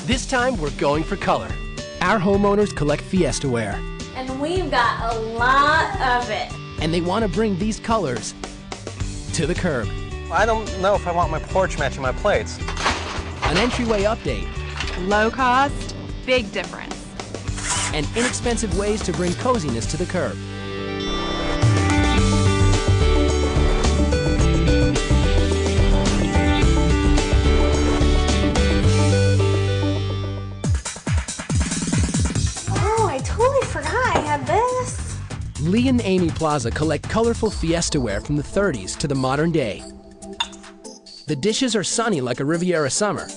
This time, we're going for color. Our homeowners collect Fiesta ware. And we've got a lot of it. And they want to bring these colors to the curb. I don't know if I want my porch matching my plates. An entryway update. Low cost, big difference. And inexpensive ways to bring coziness to the curb. Oh, I totally forgot I had this. Lee and Amy Plaza collect colorful Fiesta ware from the 30s to the modern day. The dishes are sunny like a Riviera summer.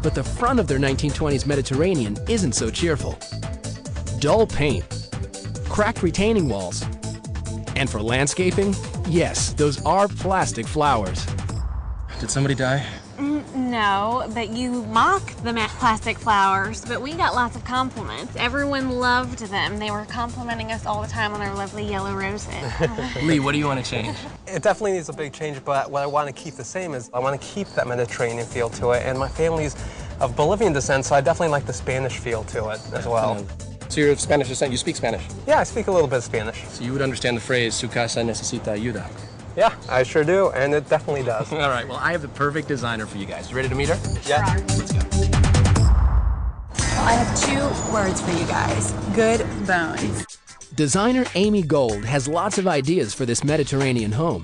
But the front of their 1920s Mediterranean isn't so cheerful. Dull paint, cracked retaining walls, and for landscaping, yes, those are plastic flowers. Did somebody die? No, but you mock the plastic flowers, but we got lots of compliments. Everyone loved them. They were complimenting us all the time on our lovely yellow roses. Lee, what do you want to change? It definitely needs a big change, but what I want to keep the same is I want to keep that Mediterranean feel to it, and my family's of Bolivian descent, so I definitely like the Spanish feel to it as well. So you're of Spanish descent, you speak Spanish? Yeah, I speak a little bit of Spanish. So you would understand the phrase, su casa necesita ayuda. Yeah, I sure do, and it definitely does. All right, well, I have the perfect designer for you guys. You ready to meet her? Yeah. Let's go. I have 2 words for you guys. Good bones. Designer Amy Gold has lots of ideas for this Mediterranean home.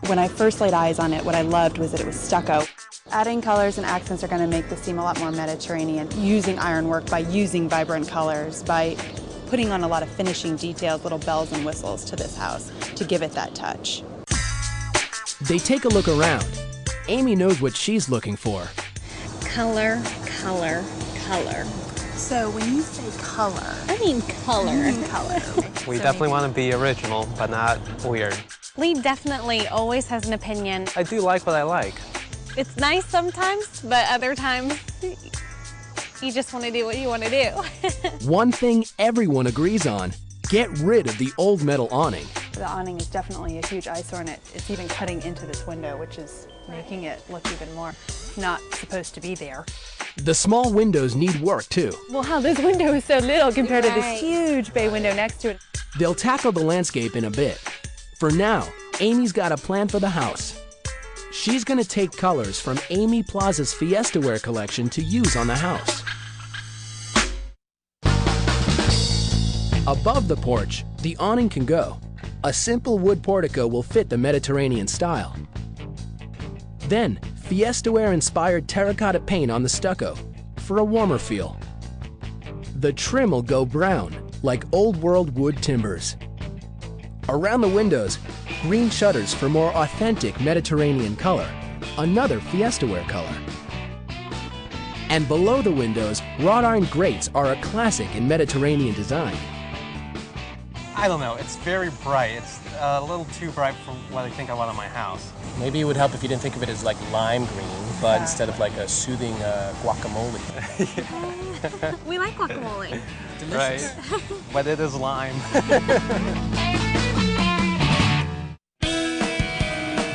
When I first laid eyes on it, what I loved was that it was stucco. Adding colors and accents are going to make this seem a lot more Mediterranean. Using ironwork, by using vibrant colors, by putting on a lot of finishing details, little bells and whistles to this house to give it that touch. They take a look around. Amy knows what she's looking for. Color, color, color. So when you say color, I mean color. We definitely want to be original, but not weird. Lee definitely always has an opinion. I do like what I like. It's nice sometimes, but other times you just want to do what you want to do. One thing everyone agrees on, get rid of the old metal awning. the awning is definitely a huge eyesore, and it's even cutting into this window, which is making it look even more not supposed to be there. The small windows need work too. Well, how this window is so little compared to this huge bay window next to it. They'll tackle the landscape in a bit. For now, Amy's got a plan for the house. She's gonna take colors from Amy Plaza's Fiesta Wear collection to use on the house. Above the porch, the awning can go. A simple wood portico will fit the Mediterranean style. Then, Fiesta Wear-inspired terracotta paint on the stucco for a warmer feel. The trim will go brown, like old-world wood timbers. Around the windows, green shutters for more authentic Mediterranean color, another Fiesta Wear color. And below the windows, wrought iron grates are a classic in Mediterranean design. I don't know, it's very bright. It's a little too bright for what I think I want on my house. Maybe it would help if you didn't think of it as like lime green, but instead of like a soothing guacamole. We like guacamole. Delicious. Right, but it is lime.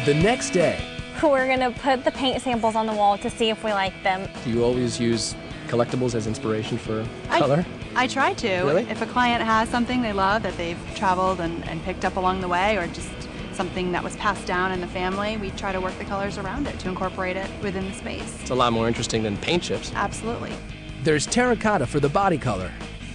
The next day, We're gonna put the paint samples on the wall to see if we like them. Do you always use collectibles as inspiration for color? I try to. Really? If a client has something they love that they've traveled and picked up along the way, or just something that was passed down in the family, we try to work the colors around it to incorporate it within the space. It's a lot more interesting than paint chips. Absolutely. there's terracotta for the body color.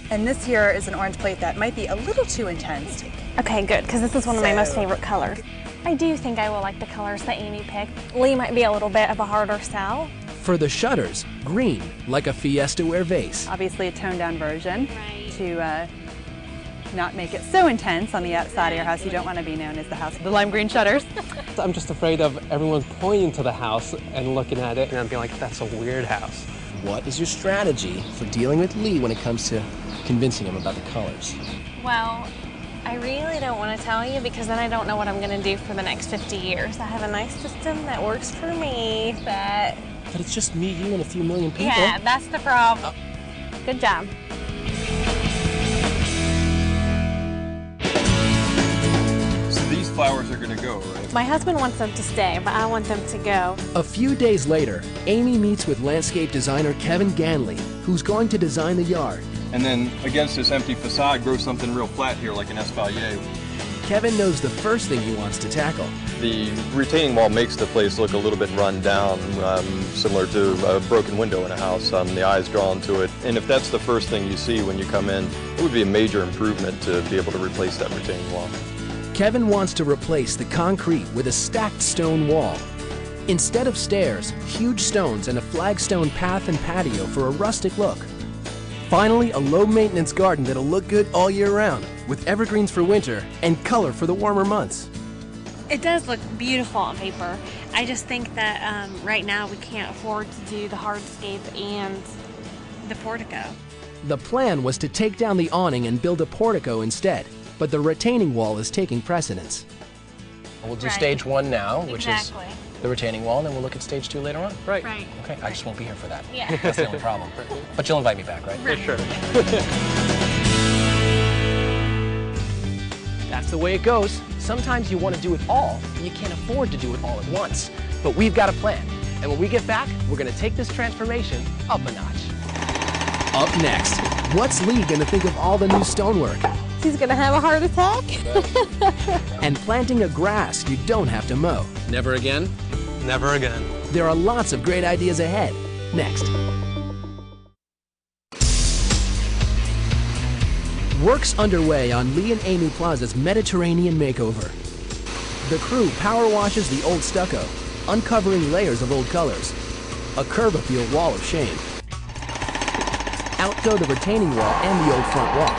And this here is an orange plate that might be a little too intense. Okay, good, because this is one of my most favorite colors. I do think I will like the colors that Amy picked. Lee might be a little bit of a harder sell. For the shutters, green, like a Fiesta Wear vase. Obviously a toned down version to not make it so intense on the outside of your house. You don't want to be known as the house with the lime green shutters. I'm just afraid of everyone pointing to the house and looking at it and being like, that's a weird house. What is your strategy for dealing with Lee when it comes to convincing him about the colors? Well, I really don't want to tell you because then I don't know what I'm going to do for the next 50 years. I have a nice system that works for me that... But it's just me, you, and a few million people. Yeah, that's the problem. Good job. So these flowers are going to go, right? My husband wants them to stay, but I want them to go. A few days later, Amy meets with landscape designer Kevin Ganley, who's going to design the yard. And then against this empty facade, grow something real flat here like an espalier. Kevin knows the first thing he wants to tackle. The retaining wall makes the place look a little bit run down, similar to a broken window in a house. The eye's drawn to it. And if that's the first thing you see when you come in, it would be a major improvement to be able to replace that retaining wall. Kevin wants to replace the concrete with a stacked stone wall. Instead of stairs, huge stones and a flagstone path and patio for a rustic look. Finally, a low-maintenance garden that'll look good all year round, with evergreens for winter and color for the warmer months. It does look beautiful on paper. I just think that right now we can't afford to do the hardscape and the portico. The plan was to take down the awning and build a portico instead, but the retaining wall is taking precedence. We'll do Right. stage 1 now, which Exactly. is the retaining wall, and then we'll look at stage 2 later on. Right. Right. Okay, I just won't be here for that. Yeah. That's the only problem. But you'll invite me back, right? Right. Sure. That's the way it goes. Sometimes you want to do it all, and you can't afford to do it all at once. But we've got a plan. And when we get back, we're going to take this transformation up a notch. Up next, what's Lee gonna think of all the new stonework? He's gonna have a heart attack. And planting a grass you don't have to mow. Never again? Never again. There are lots of great ideas ahead. Next. Work's underway on Lee and Amy Plaza's Mediterranean makeover. The crew power washes the old stucco, uncovering layers of old colors. A curb appeal wall of shame. Out go the retaining wall and the old front wall.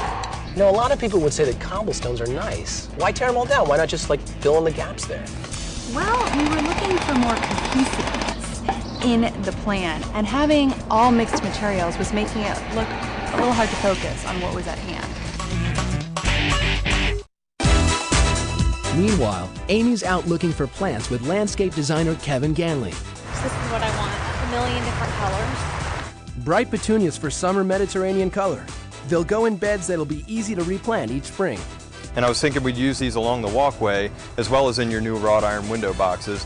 You know, a lot of people would say that cobblestones are nice. Why tear them all down? Why not just, like, fill in the gaps there? Well, we were looking for more cohesiveness in the plan, and having all mixed materials was making it look a little hard to focus on what was at hand. Meanwhile, Amy's out looking for plants with landscape designer Kevin Ganley. This is what I want. A million different colors. Bright petunias for summer Mediterranean color. They'll go in beds that'll be easy to replant each spring. And I was thinking we'd use these along the walkway, as well as in your new wrought iron window boxes.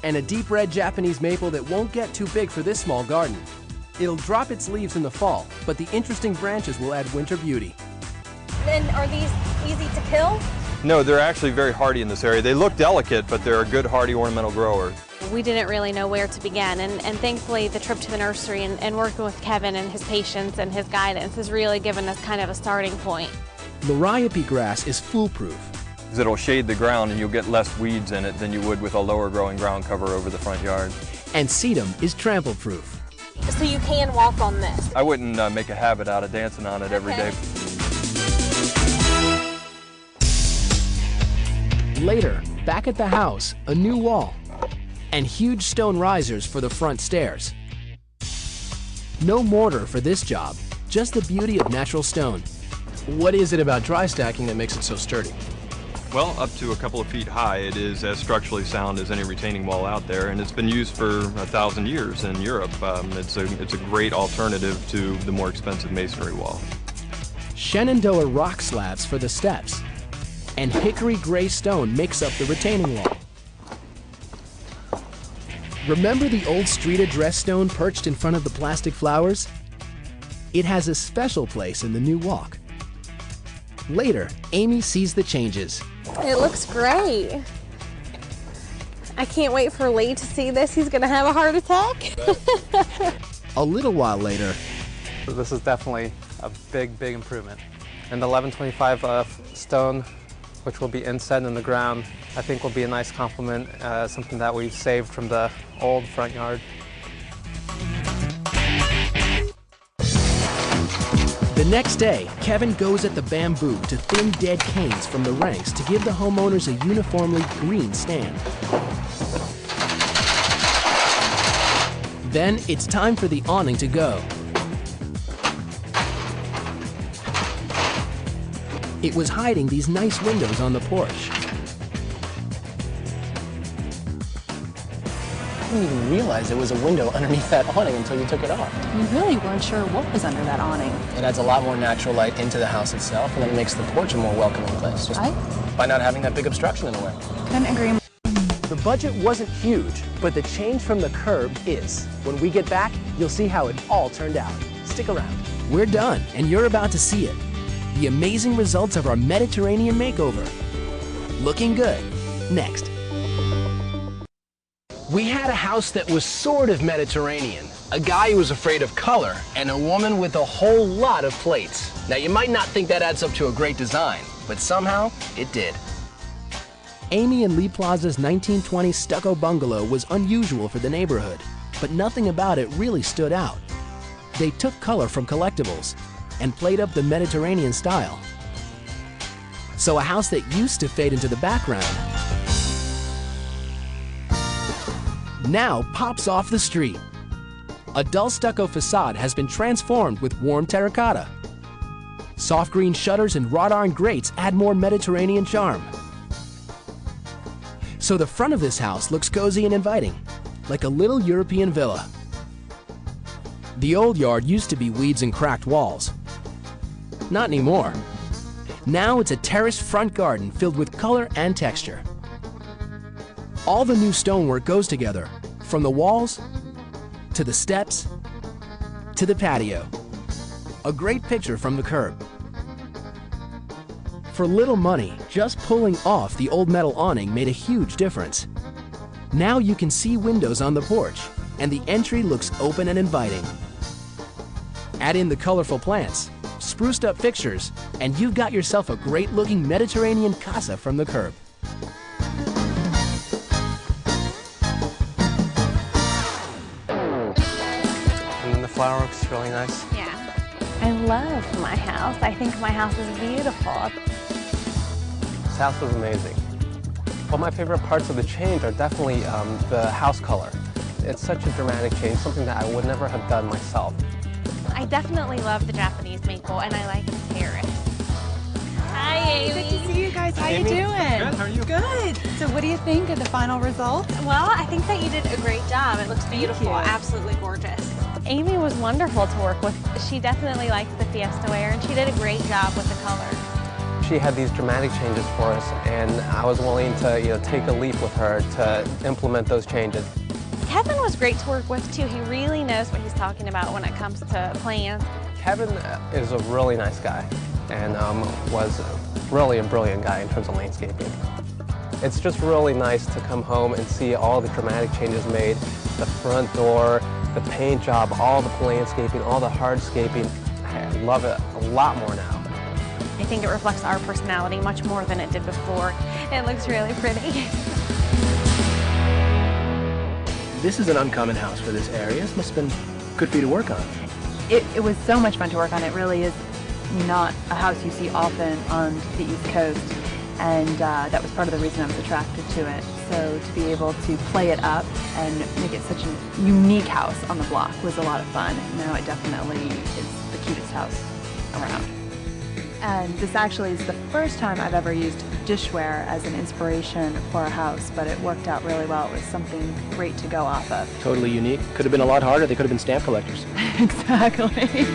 And a deep red Japanese maple that won't get too big for this small garden. It'll drop its leaves in the fall, but the interesting branches will add winter beauty. And are these easy to kill? No, they're actually very hardy in this area. They look delicate, but they're a good hardy ornamental grower. We didn't really know where to begin, and thankfully the trip to the nursery and working with Kevin and his patience and his guidance has really given us kind of a starting point. Liriope grass is foolproof. It'll shade the ground and you'll get less weeds in it than you would with a lower growing ground cover over the front yard. And sedum is trample-proof. So you can walk on this. I wouldn't make a habit out of dancing on it every day. Later, back at the house, a new wall. And huge stone risers for the front stairs. No mortar for this job, just the beauty of natural stone. What is it about dry stacking that makes it so sturdy? Well, up to a couple of feet high, it is as structurally sound as any retaining wall out there, and it's been used for 1,000 years in Europe. It's a great alternative to the more expensive masonry wall. Shenandoah rock slabs for the steps. And hickory gray stone makes up the retaining wall. Remember the old street address stone perched in front of the plastic flowers? It has a special place in the new walk. Later, Amy sees the changes. It looks great. I can't wait for Lee to see this. He's gonna have a heart attack. A little while later, So this is definitely a big, big improvement. And the 1125 stone, which will be inset in the ground, I think will be a nice complement, something that we've saved from the old front yard. the next day, Kevin goes at the bamboo to thin dead canes from the ranks to give the homeowners a uniformly green stand. Then it's time for the awning to go. It was hiding these nice windows on the porch. I didn't even realize there was a window underneath that awning until you took it off. We really weren't sure what was under that awning. It adds a lot more natural light into the house itself, and then it makes the porch a more welcoming place, just by not having that big obstruction in the way. Couldn't agree more. The budget wasn't huge, but the change from the curb is. When we get back, you'll see how it all turned out. Stick around. We're done, and you're about to see it. The amazing results of our Mediterranean makeover. Looking good. Next. We had a house that was sort of Mediterranean, a guy who was afraid of color, and a woman with a whole lot of plates. Now, you might not think that adds up to a great design, but somehow it did. Amy and Lee Plaza's 1920 stucco bungalow was unusual for the neighborhood, but nothing about it really stood out. They took color from collectibles and played up the Mediterranean style. So a house that used to fade into the background now pops off the street. A dull stucco facade has been transformed with warm terracotta. Soft green shutters and wrought iron grates add more Mediterranean charm. So the front of this house looks cozy and inviting, like a little European villa. The old yard used to be weeds and cracked walls. Not anymore. Now it's a terraced front garden filled with color and texture. All the new stonework goes together, from the walls, to the steps, to the patio. A great picture from the curb. For little money, just pulling off the old metal awning made a huge difference. Now you can see windows on the porch, and the entry looks open and inviting. Add in the colorful plants, spruced up fixtures, and you've got yourself a great-looking Mediterranean casa from the curb. And then the flower work's really nice. Yeah. I love my house. I think my house is beautiful. This house was amazing. Well, my favorite parts of the change are definitely the house color. It's such a dramatic change, something that I would never have done myself. I definitely love the Japanese maple, and I like the terrace. Hi, Amy. Good to see you guys. How Amy. you doing? Good, how are you? Good. So what do you think of the final result? Well, I think that you did a great job. It looks beautiful, you. absolutely gorgeous. Amy was wonderful to work with. She definitely liked the Fiesta wear, and she did a great job with the color. She had these dramatic changes for us, and I was willing to take a leap with her to implement those changes. Kevin was great to work with too. He really knows what he's talking about when it comes to plans. Kevin is a really nice guy and was really a brilliant guy in terms of landscaping. It's just really nice to come home and see all the dramatic changes made. The front door, the paint job, all the landscaping, all the hardscaping. I love it a lot more now. I think it reflects our personality much more than it did before. It looks really pretty. This is an uncommon house for this area. This must have been good for you to work on. It was so much fun to work on. It really is not a house you see often on the East Coast, and that was part of the reason I was attracted to it. So to be able to play it up and make it such a unique house on the block was a lot of fun. Now it definitely is the cutest house around. And this actually is the first time I've ever used dishware as an inspiration for a house, but it worked out really well. It was something great to go off of. Totally unique. Could have been a lot harder. They could have been stamp collectors. Exactly.